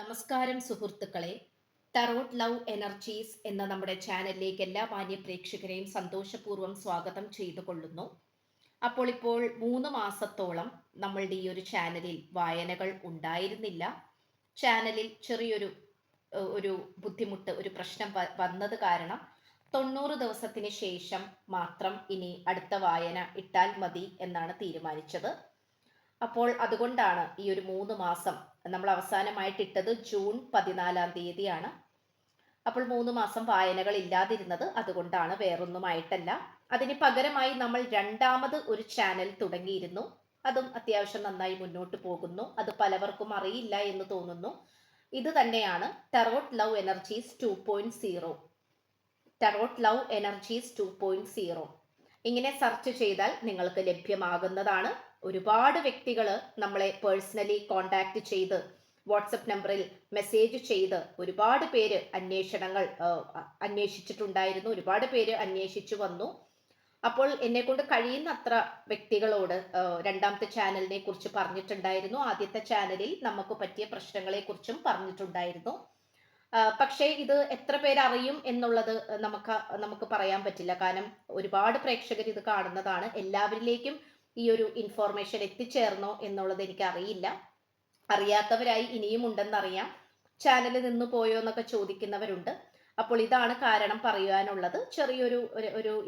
നമസ്കാരം സുഹൃത്തുക്കളെ. Tarot love energies എന്ന നമ്മുടെ ചാനലിലേക്ക് എല്ലാ മാന്യ പ്രേക്ഷകരെയും സന്തോഷപൂർവ്വം സ്വാഗതം ചെയ്തുകൊള്ളുന്നു. ഇപ്പോൾ 3 മാസത്തോളം നമ്മളുടെ ഈ ഒരു ചാനലിൽ വായനകൾ ഉണ്ടായിരുന്നില്ല. ചാനലിൽ ചെറിയൊരു ഒരു ബുദ്ധിമുട്ട്, ഒരു പ്രശ്നം വന്നത് കാരണം 90 ദിവസത്തിന് ശേഷം മാത്രം ഇനി അടുത്ത വായന ഇട്ടാൽ മതി എന്നാണ് തീരുമാനിച്ചത്. അതുകൊണ്ടാണ് ഈ ഒരു 3 മാസം നമ്മൾ അവസാനമായിട്ട് ഇട്ടത് ജൂൺ 14-ാം തീയതിയാണ്. 3 മാസം വായനകൾ ഇല്ലാതിരുന്നത് അതുകൊണ്ടാണ്, വേറൊന്നുമായിട്ടല്ല. അതിന് പകരമായി നമ്മൾ രണ്ടാമത് ഒരു ചാനൽ തുടങ്ങിയിരുന്നു. അതും അത്യാവശ്യം നന്നായി മുന്നോട്ട് പോകുന്നു. അത് പലവർക്കും അറിയില്ല എന്ന് തോന്നുന്നു. ഇത് തന്നെയാണ് tarot love energies 2.0. Tarot love energies 2.0 ഇങ്ങനെ സെർച്ച് ചെയ്താൽ നിങ്ങൾക്ക് ലഭ്യമാകുന്നതാണ്. ഒരുപാട് വ്യക്തികൾ നമ്മളെ പേഴ്സണലി കോണ്ടാക്ട് ചെയ്ത് വാട്സപ്പ് നമ്പറിൽ മെസ്സേജ് ചെയ്ത് ഒരുപാട് പേര് അന്വേഷിച്ചിട്ടുണ്ടായിരുന്നു. ഒരുപാട് പേര് അന്വേഷിച്ചു വന്നു. എന്നെ കൊണ്ട് കഴിയുന്നത്ര വ്യക്തികളോട് രണ്ടാമത്തെ ചാനലിനെ കുറിച്ച് പറഞ്ഞിട്ടുണ്ടായിരുന്നു. ആദ്യത്തെ ചാനലിൽ നമുക്ക് പറ്റിയ പ്രശ്നങ്ങളെ കുറിച്ചും പറഞ്ഞിട്ടുണ്ടായിരുന്നു. പക്ഷേ ഇത് എത്ര പേര് അറിയും എന്നുള്ളത് നമുക്ക് പറയാൻ പറ്റില്ല. കാരണം ഒരുപാട് പ്രേക്ഷകർ ഇത് കാണുന്നതാണ്. എല്ലാവരിലേക്കും ഈ ഒരു ഇൻഫോർമേഷൻ എത്തിച്ചേർന്നോ എന്നുള്ളത് എനിക്ക് അറിയില്ല. അറിയാത്തവരായി ഇനിയും ഉണ്ടെന്നറിയാം. ചാനൽ നിന്ന് പോയോ എന്നൊക്കെ ചോദിക്കുന്നവരുണ്ട്. ഇതാണ് കാരണം പറയാനുള്ളത്. ചെറിയൊരു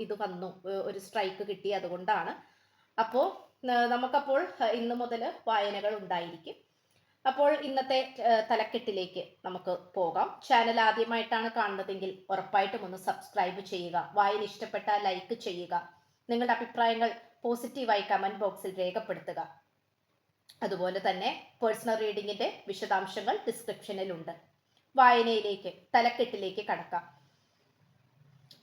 ഇത് വന്നു, ഒരു സ്ട്രൈക്ക് കിട്ടി, അതുകൊണ്ടാണ്. നമുക്കപ്പോൾ ഇന്ന് മുതൽ വായനകൾ ഉണ്ടായിരിക്കും. ഇന്നത്തെ തലക്കെട്ടിലേക്ക് നമുക്ക് പോകാം. ചാനൽ ആദ്യമായിട്ടാണ് കാണുന്നതെങ്കിൽ ഉറപ്പായിട്ടും ഒന്ന് സബ്സ്ക്രൈബ് ചെയ്യുക. വായന ഇഷ്ടപ്പെട്ടാൽ ലൈക്ക് ചെയ്യുക. നിങ്ങളുടെ അഭിപ്രായങ്ങൾ പോസിറ്റീവായി കമന്റ് ബോക്സിൽ രേഖപ്പെടുത്തുക. അതുപോലെ തന്നെ പേഴ്സണൽ റീഡിങ്ങിന്റെ വിശദാംശങ്ങൾ ഡിസ്ക്രിപ്ഷനിൽ ഉണ്ട്. വായനയിലേക്ക്, തലക്കെട്ടിലേക്ക് കടക്കാം.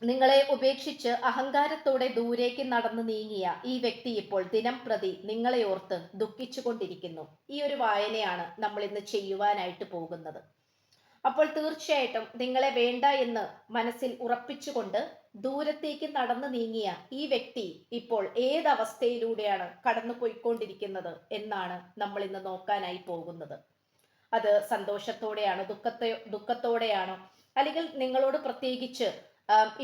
നിങ്ങളെ ഉപേക്ഷിച്ച് അഹങ്കാരത്തോടെ ദൂരേക്ക് നടന്നു നീങ്ങിയ ഈ വ്യക്തി ഇപ്പോൾ ദിനം പ്രതി നിങ്ങളെ ഓർത്ത് ദുഃഖിച്ചുകൊണ്ടിരിക്കുന്നു. ഈ ഒരു വായനയാണ് നമ്മൾ ഇന്ന് ചെയ്യുവാനായിട്ട് പോകുന്നത്. തീർച്ചയായിട്ടും നിങ്ങളെ വേണ്ട എന്ന് മനസ്സിൽ ഉറപ്പിച്ചുകൊണ്ട് ദൂരത്തേക്ക് നടന്നു നീങ്ങിയ ഈ വ്യക്തി ഇപ്പോൾ ഏതവസ്ഥയിലൂടെയാണ് കടന്നു പോയിക്കൊണ്ടിരിക്കുന്നത് എന്നാണ് നമ്മൾ ഇന്ന് നോക്കാനായി പോകുന്നത്. അത് സന്തോഷത്തോടെയാണോ, ദുഃഖത്തോടെയാണോ, അല്ലെങ്കിൽ നിങ്ങളോട് പ്രത്യേകിച്ച്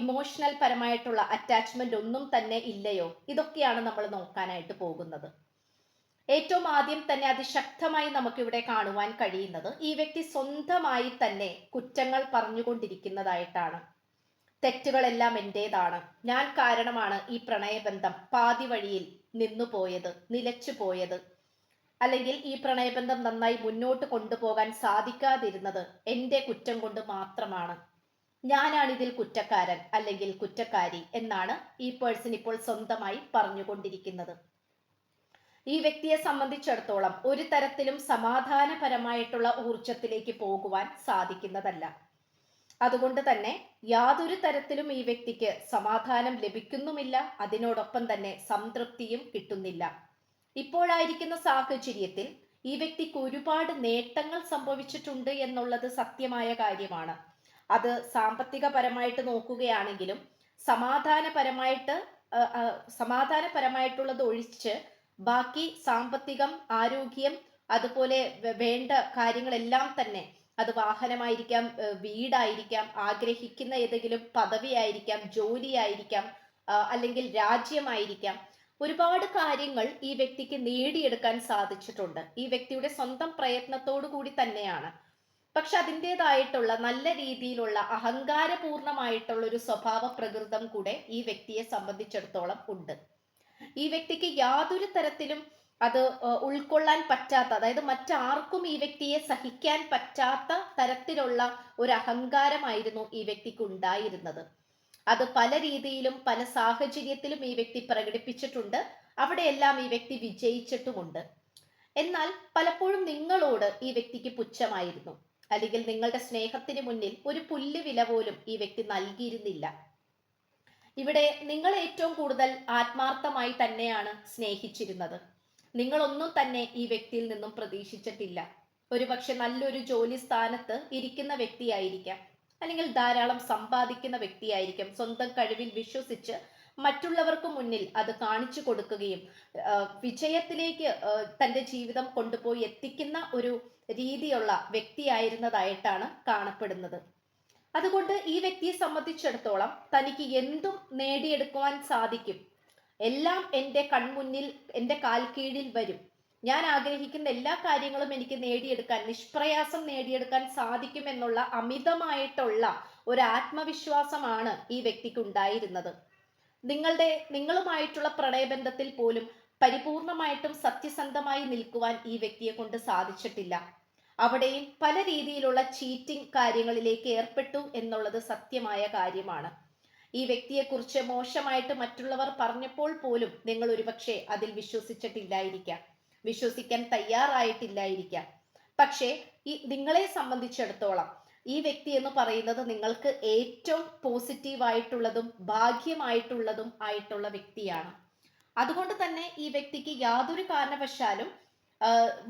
ഇമോഷണൽ പരമായിട്ടുള്ള അറ്റാച്ച്മെന്റ് ഒന്നും തന്നെ ഇല്ലയോ? ഇതൊക്കെയാണ് നമ്മൾ നോക്കാനായിട്ട് പോകുന്നത്. ഏറ്റവും ആദ്യം തന്നെ അതിശക്തമായി നമുക്കിവിടെ കാണുവാൻ കഴിയുന്നത് ഈ വ്യക്തി സ്വന്തമായി തന്നെ കുറ്റങ്ങൾ പറഞ്ഞുകൊണ്ടിരിക്കുന്നതായിട്ടാണ്. തെറ്റുകളെല്ലാം എന്റേതാണ്, ഞാൻ കാരണമാണ് ഈ പ്രണയബന്ധം പാതി വഴിയിൽ നിന്നുപോയത്, നിലച്ചു പോയത്, അല്ലെങ്കിൽ ഈ പ്രണയബന്ധം നന്നായി മുന്നോട്ട് കൊണ്ടുപോകാൻ സാധിക്കാതിരുന്നത് എൻ്റെ കുറ്റം കൊണ്ട് മാത്രമാണ്, ഞാനാണ് ഇതിൽ കുറ്റക്കാരൻ അല്ലെങ്കിൽ കുറ്റക്കാരി എന്നാണ് ഈ പേഴ്സൺ ഇപ്പോൾ സ്വന്തമായി പറഞ്ഞുകൊണ്ടിരിക്കുന്നത്. ഈ വ്യക്തിയെ സംബന്ധിച്ചിടത്തോളം ഒരു തരത്തിലും സമാധാനപരമായിട്ടുള്ള ഊർജത്തിലേക്ക് പോകുവാൻ സാധിക്കുന്നതല്ല. അതുകൊണ്ട് തന്നെ യാതൊരു തരത്തിലും ഈ വ്യക്തിക്ക് സമാധാനം ലഭിക്കുന്നുമില്ല. അതിനോടൊപ്പം തന്നെ സംതൃപ്തിയും കിട്ടുന്നില്ല. ഇപ്പോഴായിരിക്കുന്ന സാഹചര്യത്തിൽ ഈ വ്യക്തിക്ക് ഒരുപാട് നേട്ടങ്ങൾ സംഭവിച്ചിട്ടുണ്ട് എന്നുള്ളത് സത്യമായ കാര്യമാണ്. അത് സാമ്പത്തികപരമായിട്ട് നോക്കുകയാണെങ്കിലും സമാധാനപരമായിട്ടുള്ളത് ഒഴിച്ച് ബാക്കി സാമ്പത്തികം, ആരോഗ്യം, അതുപോലെ വേണ്ട കാര്യങ്ങളെല്ലാം തന്നെ, അത് വാഹനമായിരിക്കാം, വീടായിരിക്കാം, ആഗ്രഹിക്കുന്ന ഏതെങ്കിലും പദവിയായിരിക്കാം, ജോലിയായിരിക്കാം, അല്ലെങ്കിൽ രാജ്യമായിരിക്കാം, ഒരുപാട് കാര്യങ്ങൾ ഈ വ്യക്തിക്ക് നേടിയെടുക്കാൻ സാധിച്ചിട്ടുണ്ട്. ഈ വ്യക്തിയുടെ സ്വന്തം പ്രയത്നത്തോടു കൂടി തന്നെയാണ്. പക്ഷെ അതിൻ്റെതായിട്ടുള്ള നല്ല രീതിയിലുള്ള അഹങ്കാരപൂർണമായിട്ടുള്ള ഒരു സ്വഭാവ പ്രകൃതം കൂടെ ഈ വ്യക്തിയെ സംബന്ധിച്ചിടത്തോളം ഉണ്ട്. ഈ വ്യക്തിക്ക് യാതൊരു തരത്തിലും അത് ഉൾക്കൊള്ളാൻ പറ്റാത്ത, അതായത് മറ്റാർക്കും ഈ വ്യക്തിയെ സഹിക്കാൻ പറ്റാത്ത തരത്തിലുള്ള ഒരു അഹങ്കാരമായിരുന്നു ഈ വ്യക്തിക്ക് ഉണ്ടായിരുന്നത്. അത് പല രീതിയിലും പല സാഹചര്യത്തിലും ഈ വ്യക്തി പ്രകടിപ്പിച്ചിട്ടുണ്ട്. അവിടെയെല്ലാം ഈ വ്യക്തി വിജയിച്ചിട്ടുമുണ്ട്. എന്നാൽ പലപ്പോഴും നിങ്ങളോട് ഈ വ്യക്തിക്ക് പുച്ഛമായിരുന്നു, അല്ലെങ്കിൽ നിങ്ങളുടെ സ്നേഹത്തിന് മുന്നിൽ ഒരു പുല്ല് വില പോലും ഈ വ്യക്തി നൽകിയിരുന്നില്ല. ഇവിടെ നിങ്ങൾ ഏറ്റവും കൂടുതൽ ആത്മാർത്ഥമായി തന്നെയാണ് സ്നേഹിച്ചിരുന്നത്. നിങ്ങളൊന്നും തന്നെ ഈ വ്യക്തിയിൽ നിന്നും പ്രതീക്ഷിച്ചിട്ടില്ല. ഒരുപക്ഷെ നല്ലൊരു ജോലി സ്ഥാനത്ത് ഇരിക്കുന്ന വ്യക്തിയായിരിക്കാം, അല്ലെങ്കിൽ ധാരാളം സമ്പാദിക്കുന്ന വ്യക്തിയായിരിക്കാം, സ്വന്തം കഴിവിൽ വിശ്വസിച്ച് മറ്റുള്ളവർക്ക് മുന്നിൽ അത് കാണിച്ചു കൊടുക്കുകയും വിജയത്തിലേക്ക് തൻ്റെ ജീവിതം കൊണ്ടുപോയി എത്തിക്കുന്ന ഒരു രീതിയുള്ള വ്യക്തിയായിരുന്നതായിട്ടാണ് കാണപ്പെടുന്നത്. അതുകൊണ്ട് ഈ വ്യക്തിയെ സംബന്ധിച്ചിടത്തോളം തനിക്ക് എന്തും നേടിയെടുക്കുവാൻ സാധിക്കും. എല്ലാം എൻ്റെ കൺമുന്നിൽ, എൻ്റെ കാൽ കീഴിൽ വരും. ഞാൻ ആഗ്രഹിക്കുന്ന എല്ലാ കാര്യങ്ങളും എനിക്ക് നേടിയെടുക്കാൻ, നിഷ്പ്രയാസം നേടിയെടുക്കാൻ സാധിക്കുമെന്നുള്ള അമിതമായിട്ടുള്ള ഒരു ആത്മവിശ്വാസമാണ് ഈ വ്യക്തിക്ക് ഉണ്ടായിരുന്നത്. നിങ്ങളുമായിട്ടുള്ള പ്രണയബന്ധത്തിൽ പോലും പരിപൂർണമായിട്ടും സത്യസന്ധമായി നിൽക്കുവാൻ ഈ വ്യക്തിയെ കൊണ്ട് സാധിച്ചിട്ടില്ല. അവിടെയും പല രീതിയിലുള്ള ചീറ്റിംഗ് കാര്യങ്ങളിലേക്ക് ഏർപ്പെട്ടു എന്നുള്ളത് സത്യമായ കാര്യമാണ്. ഈ വ്യക്തിയെക്കുറിച്ച് മോശമായിട്ട് മറ്റുള്ളവർ പറഞ്ഞപ്പോൾ പോലും നിങ്ങൾ ഒരുപക്ഷെ അതിൽ വിശ്വസിച്ചിട്ടില്ലായിരിക്കാം, വിശ്വസിക്കാൻ തയ്യാറായിട്ടില്ലായിരിക്കാം. പക്ഷേ നിങ്ങളെ സംബന്ധിച്ചിടത്തോളം ഈ വ്യക്തി എന്ന് പറയുന്നത് നിങ്ങൾക്ക് ഏറ്റവും പോസിറ്റീവായിട്ടുള്ളതും ഭാഗ്യമായിട്ടുള്ളതും ആയിട്ടുള്ള വ്യക്തിയാണ്. അതുകൊണ്ട് തന്നെ ഈ വ്യക്തിക്ക് യാതൊരു കാരണവശാലും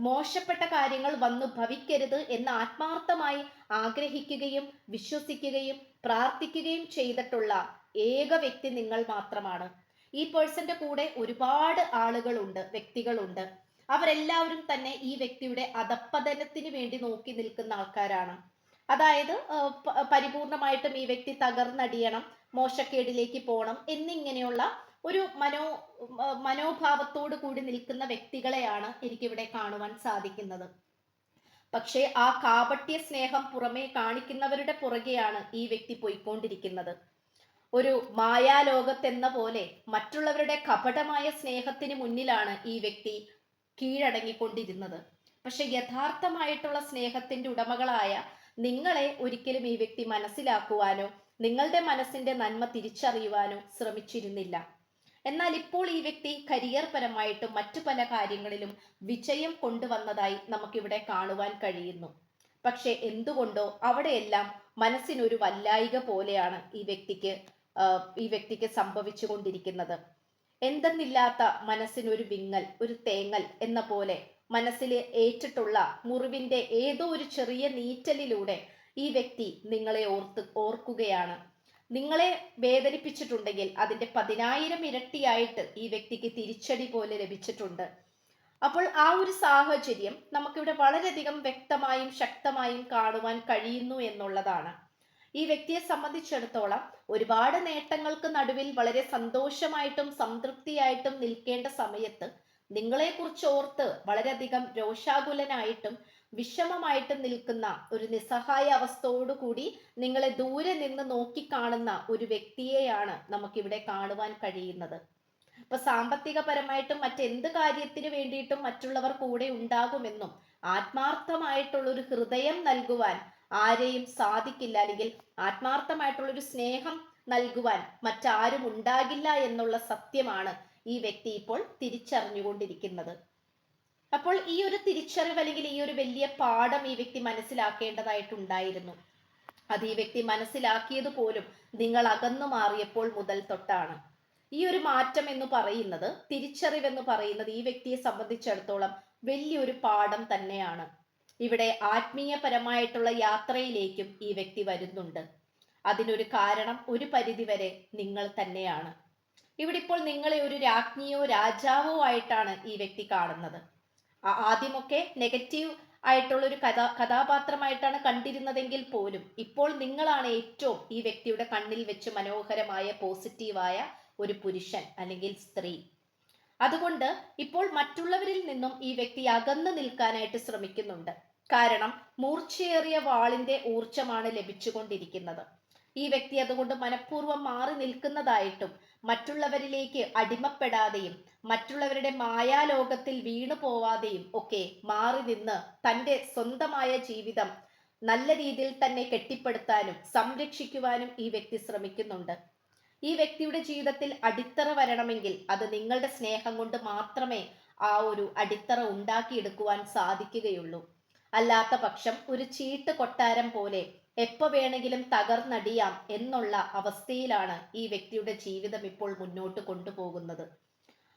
മോശപ്പെട്ട കാര്യങ്ങൾ വന്നു ഭവിക്കരുത് എന്ന് ആത്മാർത്ഥമായി ആഗ്രഹിക്കുകയും വിശ്വസിക്കുകയും പ്രാർത്ഥിക്കുകയും ചെയ്തിട്ടുള്ള ഏക വ്യക്തി നിങ്ങൾ മാത്രമാണ്. ഈ പേഴ്സന്റെ കൂടെ ഒരുപാട് ആളുകളുണ്ട്, വ്യക്തികളുണ്ട്. അവരെല്ലാവരും തന്നെ ഈ വ്യക്തിയുടെ അധപ്പതനത്തിന് വേണ്ടി നോക്കി നിൽക്കുന്ന ആൾക്കാരാണ്. അതായത് പരിപൂർണമായിട്ടും ഈ വ്യക്തി തകർന്നടിയണം, മോശക്കേടിലേക്ക് പോകണം എന്നിങ്ങനെയുള്ള ഒരു മനോഭാവത്തോടു കൂടി നിൽക്കുന്ന വ്യക്തികളെയാണ് എനിക്കിവിടെ കാണുവാൻ സാധിക്കുന്നത്. പക്ഷേ ആ കാപട്യ സ്നേഹം പുറമേ കാണിക്കുന്നവരുടെ പുറകെയാണ് ഈ വ്യക്തി പോയിക്കൊണ്ടിരിക്കുന്നത്. ഒരു മായാലോകത്തെന്ന പോലെ മറ്റുള്ളവരുടെ കപടമായ സ്നേഹത്തിന് മുന്നിലാണ് ഈ വ്യക്തി കീഴടങ്ങിക്കൊണ്ടിരുന്നത്. പക്ഷെ യഥാർത്ഥമായിട്ടുള്ള സ്നേഹത്തിന്റെ ഉടമകളായ നിങ്ങളെ ഒരിക്കലും ഈ വ്യക്തി മനസ്സിലാക്കുവാനോ നിങ്ങളുടെ മനസ്സിന്റെ നന്മ തിരിച്ചറിയുവാനോ ശ്രമിച്ചിരുന്നില്ല. എന്നാൽ ഇപ്പോൾ ഈ വ്യക്തി കരിയർ പരമായിട്ടും മറ്റു പല കാര്യങ്ങളിലും വിജയം കൊണ്ടുവന്നതായി നമുക്കിവിടെ കാണുവാൻ കഴിയുന്നു. പക്ഷെ എന്തുകൊണ്ടോ അവിടെയെല്ലാം മനസ്സിനൊരു വല്ലായിക പോലെയാണ് ഈ വ്യക്തിക്ക് സംഭവിച്ചു കൊണ്ടിരിക്കുന്നത്. എന്തെന്നില്ലാത്ത മനസ്സിനൊരു വിങ്ങൽ, ഒരു തേങ്ങൽ എന്ന പോലെ മനസ്സിൽ ഏറ്റിട്ടുള്ള മുറിവിന്റെ ഏതോ ഒരു ചെറിയ നീറ്റലിലൂടെ ഈ വ്യക്തി നിങ്ങളെ ഓർക്കുകയാണ്. നിങ്ങളെ വേദനിപ്പിച്ചിട്ടുണ്ടെങ്കിൽ അതിന്റെ 10,000 ഇരട്ടിയായിട്ട് ഈ വ്യക്തിക്ക് തിരിച്ചടി പോലെ ലഭിച്ചിട്ടുണ്ട്. അപ്പോൾ ആ ഒരു സാഹചര്യം നമുക്കിവിടെ വളരെയധികം വ്യക്തമായും ശക്തമായും കാണുവാൻ കഴിയുന്നു എന്നുള്ളതാണ്. ഈ വ്യക്തിയെ സംബന്ധിച്ചിടത്തോളം ഒരുപാട് നേട്ടങ്ങൾക്ക് നടുവിൽ വളരെ സന്തോഷമായിട്ടും സംതൃപ്തിയായിട്ടും നിൽക്കേണ്ട സമയത്ത് നിങ്ങളെക്കുറിച്ച് ഓർത്ത് വളരെയധികം രോഷാകുലനായിട്ടും വിഷമമായിട്ടും നിൽക്കുന്ന ഒരു നിസ്സഹായ അവസ്ഥയോടുകൂടി നിങ്ങളെ ദൂരെ നിന്ന് നോക്കിക്കാണുന്ന ഒരു വ്യക്തിയെയാണ് നമുക്കിവിടെ കാണുവാൻ കഴിയുന്നത്. ഇപ്പൊ സാമ്പത്തികപരമായിട്ടും മറ്റെന്ത് കാര്യത്തിന് വേണ്ടിയിട്ടും മറ്റുള്ളവർ കൂടെ ഉണ്ടാകുമെന്നും ആത്മാർത്ഥമായിട്ടുള്ളൊരു ഹൃദയം നൽകുവാൻ ആരെയും സാധിക്കില്ല, അല്ലെങ്കിൽ ആത്മാർത്ഥമായിട്ടുള്ളൊരു സ്നേഹം നൽകുവാൻ മറ്റാരും ഉണ്ടാകില്ല എന്നുള്ള സത്യമാണ് ഈ വ്യക്തി ഇപ്പോൾ തിരിച്ചറിഞ്ഞുകൊണ്ടിരിക്കുന്നത്. അപ്പോൾ ഈ ഒരു തിരിച്ചറിവ് അല്ലെങ്കിൽ ഈ ഒരു വലിയ പാഠം ഈ വ്യക്തി മനസ്സിലാക്കേണ്ടതായിട്ടുണ്ടായിരുന്നു. അത് ഈ വ്യക്തി മനസ്സിലാക്കിയത് പോലും നിങ്ങൾ അകന്നു മാറിയപ്പോൾ മുതൽ തൊട്ടാണ്. ഈ ഒരു മാറ്റം എന്ന് പറയുന്നത്, തിരിച്ചറിവ് എന്ന് പറയുന്നത് ഈ വ്യക്തിയെ സംബന്ധിച്ചിടത്തോളം വലിയൊരു പാഠം തന്നെയാണ്. ഇവിടെ ആത്മീയപരമായിട്ടുള്ള യാത്രയിലേക്കും ഈ വ്യക്തി വരുന്നുണ്ട്. അതിനൊരു കാരണം ഒരു പരിധിവരെ നിങ്ങൾ തന്നെയാണ്. ഇവിടെ ഇപ്പോൾ നിങ്ങളെ ഒരു രാജ്ഞിയോ രാജാവോ ആയിട്ടാണ് ഈ വ്യക്തി കാണുന്നത്. ആദ്യമൊക്കെ നെഗറ്റീവ് ആയിട്ടുള്ള ഒരു കഥാപാത്രമായിട്ടാണ് കണ്ടിരുന്നതെങ്കിൽ പോലും ഇപ്പോൾ നിങ്ങളാണ് ഏറ്റവും ഈ വ്യക്തിയുടെ കണ്ണിൽ വെച്ച് മനോഹരമായ പോസിറ്റീവായ ഒരു പുരുഷൻ അല്ലെങ്കിൽ സ്ത്രീ. അതുകൊണ്ട് ഇപ്പോൾ മറ്റുള്ളവരിൽ നിന്നും ഈ വ്യക്തി അകന്നു നിൽക്കാനായിട്ട് ശ്രമിക്കുന്നുണ്ട്. കാരണം മൂർച്ചയേറിയ വാളിന്റെ ഊർജമാണ് ലഭിച്ചുകൊണ്ടിരിക്കുന്നത്. ഈ വ്യക്തി അതുകൊണ്ട് മനഃപൂർവ്വം മാറി നിൽക്കുന്നതായിട്ടും മറ്റുള്ളവരിലേക്ക് അടിമപ്പെടാതെയും മറ്റുള്ളവരുടെ മായാലോകത്തിൽ വീണു പോവാതെയും ഒക്കെ മാറി നിന്ന് തൻ്റെ സ്വന്തമായ ജീവിതം നല്ല രീതിയിൽ തന്നെ കെട്ടിപ്പടുത്താനും സംരക്ഷിക്കുവാനും ഈ വ്യക്തി ശ്രമിക്കുന്നുണ്ട്. ഈ വ്യക്തിയുടെ ജീവിതത്തിൽ അടിത്തറ വരണമെങ്കിൽ അത് നിങ്ങളുടെ സ്നേഹം കൊണ്ട് മാത്രമേ ആ ഒരു അടിത്തറ ഉണ്ടാക്കിയെടുക്കുവാൻ സാധിക്കുകയുള്ളൂ. അല്ലാത്ത പക്ഷം ഒരു ചീട്ട് കൊട്ടാരം പോലെ എപ്പോൾ വേണമെങ്കിലും തകർന്നടിയാം എന്നുള്ള അവസ്ഥയിലാണ് ഈ വ്യക്തിയുടെ ജീവിതം ഇപ്പോൾ മുന്നോട്ട് കൊണ്ടുപോകുന്നത്.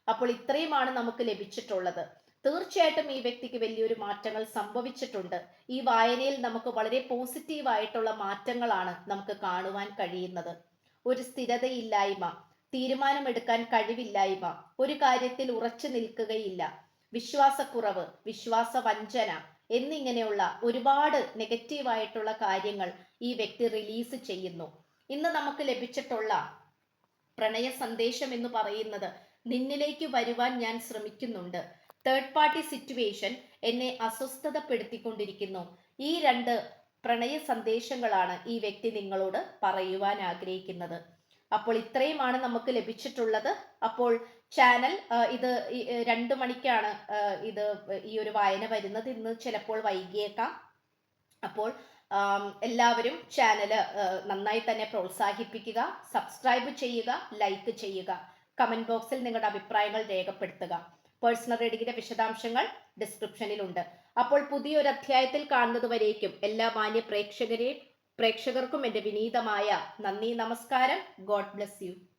അപ്പോൾ ഇത്രയുമാണ് നമുക്ക് ലഭിച്ചിട്ടുള്ളത്. തീർച്ചയായിട്ടും ഈ വ്യക്തിക്ക് വലിയൊരു മാറ്റങ്ങൾ സംഭവിച്ചിട്ടുണ്ട്. ഈ വായനയിൽ നമുക്ക് വളരെ പോസിറ്റീവായിട്ടുള്ള മാറ്റങ്ങളാണ് നമുക്ക് കാണുവാൻ കഴിയുന്നത്. ഒരു സ്ഥിരതയില്ലായ്മ, തീരുമാനമെടുക്കാൻ കഴിവില്ലായ്മ, ഒരു കാര്യത്തിൽ ഉറച്ചു നിൽക്കുകയില്ല, വിശ്വാസക്കുറവ്, വിശ്വാസവഞ്ചന എന്നിങ്ങനെയുള്ള ഒരുപാട് നെഗറ്റീവായിട്ടുള്ള കാര്യങ്ങൾ ഈ വ്യക്തി റിലീസ് ചെയ്യുന്നു. ഇന്ന് നമുക്ക് ലഭിച്ചിട്ടുള്ള പ്രണയ സന്ദേശം എന്ന് പറയുന്നത്, നിന്നിലേക്ക് വരുവാൻ ഞാൻ ശ്രമിക്കുന്നുണ്ട്, തേർഡ് പാർട്ടി സിറ്റുവേഷൻ എന്നെ അസ്വസ്ഥതപ്പെടുത്തിക്കൊണ്ടിരിക്കുന്നു. ഈ രണ്ട് പ്രണയ സന്ദേശങ്ങളാണ് ഈ വ്യക്തി നിങ്ങളോട് പറയുവാൻ ആഗ്രഹിക്കുന്നത്. അപ്പോൾ ഇത്രയുമാണ് നമുക്ക് ലഭിച്ചിട്ടുള്ളത്. അപ്പോൾ ചാനൽ ഇത് 2 മണിക്കാണ് ഇത് ഈ ഒരു വായന വരുന്നത്. ഇന്ന് ചിലപ്പോൾ വൈകിയേക്കാം. അപ്പോൾ എല്ലാവരും ചാനൽ നന്നായി തന്നെ പ്രോത്സാഹിപ്പിക്കുക, സബ്സ്ക്രൈബ് ചെയ്യുക, ലൈക്ക് ചെയ്യുക, കമന്റ് ബോക്സിൽ നിങ്ങളുടെ അഭിപ്രായങ്ങൾ രേഖപ്പെടുത്തുക. പേഴ്സണൽ റീഡിങ്ങിന്റെ വിശദാംശങ്ങൾ ഡിസ്ക്രിപ്ഷനിലുണ്ട്. അപ്പോൾ പുതിയൊരു അധ്യായത്തിൽ കാണുന്നത് വരേക്കും എല്ലാ മാന്യ പ്രേക്ഷകർക്കും എൻ്റെ വിനീതമായ നന്ദി, നമസ്കാരം. God bless you.